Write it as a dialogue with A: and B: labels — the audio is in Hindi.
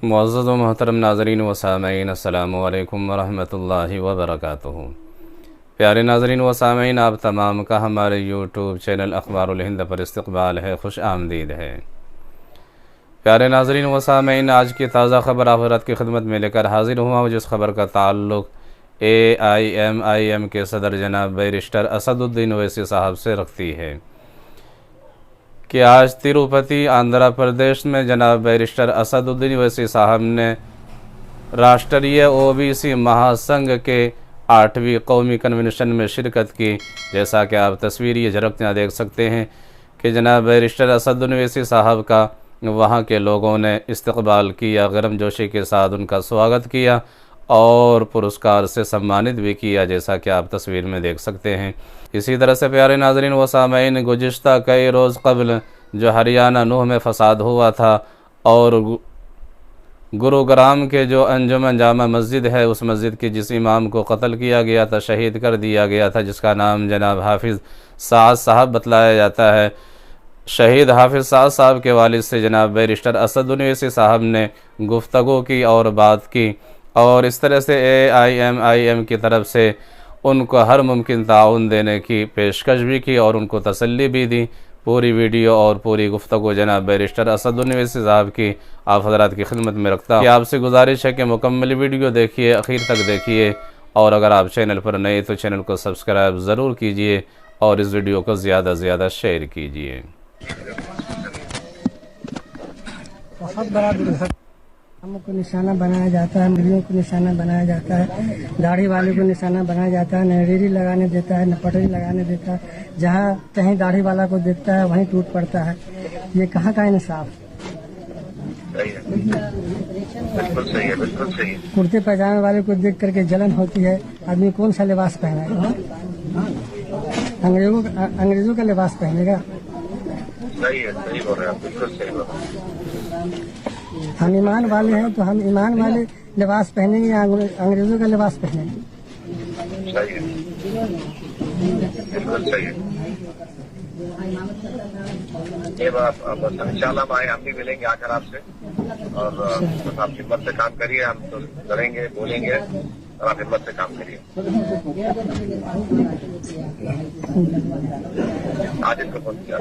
A: मुअज़्ज़ज़ व मोहतरम नाज़रीन व सामईन, अस्सलामु अलैकुम व रहमतुल्लाहि व बरकातुहू। प्यारे नाज़रीन व सामईन, आप तमाम का हमारे यूट्यूब चैनल अखबारुल हिंद पर इस्तक़बाल है, खुश आमदीद है। प्यारे नाज़रीन व सामईन, आज की ताज़ा ख़बर आखिरत की खिदमत में लेकर हाज़िर हुआ हूँ, जिस खबर का ताल्लुक़ AIMIM के सदर जनाब बैरिस्टर असदुद्दीन ओवैसी साहब से रखती है कि आज तिरुपति आंध्र प्रदेश में जनाब बैरिस्टर असदुद्दीन ओवैसी साहब ने राष्ट्रीय OBC महासंघ के 8वीं कौमी कन्वेंशन में शिरकत की। जैसा कि आप तस्वीरी झलकियाँ देख सकते हैं कि जनाब बैरिस्टर असदुद्दीन ओवैसी साहब का वहाँ के लोगों ने इस्तकबाल किया, गर्मजोशी के साथ उनका स्वागत किया और पुरस्कार से सम्मानित भी किया, जैसा कि आप तस्वीर में देख सकते हैं। इसी तरह से प्यारे नाज़रीन व सामईन, गुज़िश्ता कई रोज़ कबल जो हरियाणा नूह में फ़साद हुआ था और गुरुग्राम के जो अंजुमन जामा मस्जिद है, उस मस्जिद के जिस इमाम को कत्ल किया गया था, शहीद कर दिया गया था, जिसका नाम जनाब हाफिज़ साद साहब बतलाया जाता है, शहीद हाफिज़ साद साहब के वालिद से जनाब बैरिस्टर असदुद्दीन ओवैसी साहब ने गुफ्तगू की और बात की और इस तरह से AIMIM की तरफ से उनको हर मुमकिन ताउन देने की पेशकश भी की और उनको तसल्ली भी दी। पूरी वीडियो और पूरी गुफ्तगू जनाब बैरिस्टर असदुद्दीन ओवैसी साहब की आप हज़रात की खिदमत में रखता हूँ। आपसे गुजारिश है कि मुकम्मल वीडियो देखिए, आखिर तक देखिए और अगर आप चैनल पर नए तो चैनल को सब्सक्राइब ज़रूर कीजिए और इस वीडियो को ज़्यादा से ज़्यादा शेयर कीजिए।
B: बहुत बड़ा हमों को निशाना बनाया जाता है, मुर्गियों को निशाना बनाया जाता है, दाढ़ी वाले को निशाना बनाया जाता है, न रेड़ी लगाने देता है, न पटरी लगाने देता है। जहाँ कहीं दाढ़ी वाला को देखता है वहीं टूट पड़ता है। ये कहाँ का इंसाफ?
C: बिल्कुल सही है, बिल्कुल सही है।
B: कुर्ते पैजामे वाले को देख करके जलन होती है। आदमी कौन सा लिबास पहनेगा? अंग्रेजों का लिबास पहनेगा?
C: सही है, सही बोल रहे हैं आप, बिल्कुल सही बोल रहे हैं।
B: हम ईमान वाले हैं तो हम ईमान वाले लिबास पहनेंगे या अंग्रेजों का लिबास पहनेंगे?
C: सही है, बिल्कुल सही है। ये बात बस इंशाल्लाह हम भी मिलेंगे आकर आपसे और बस आप हिम्मत से काम करिए, हम तो करेंगे, बोलेंगे और आप हिम्मत से काम करिए। आज इसको फोन किया।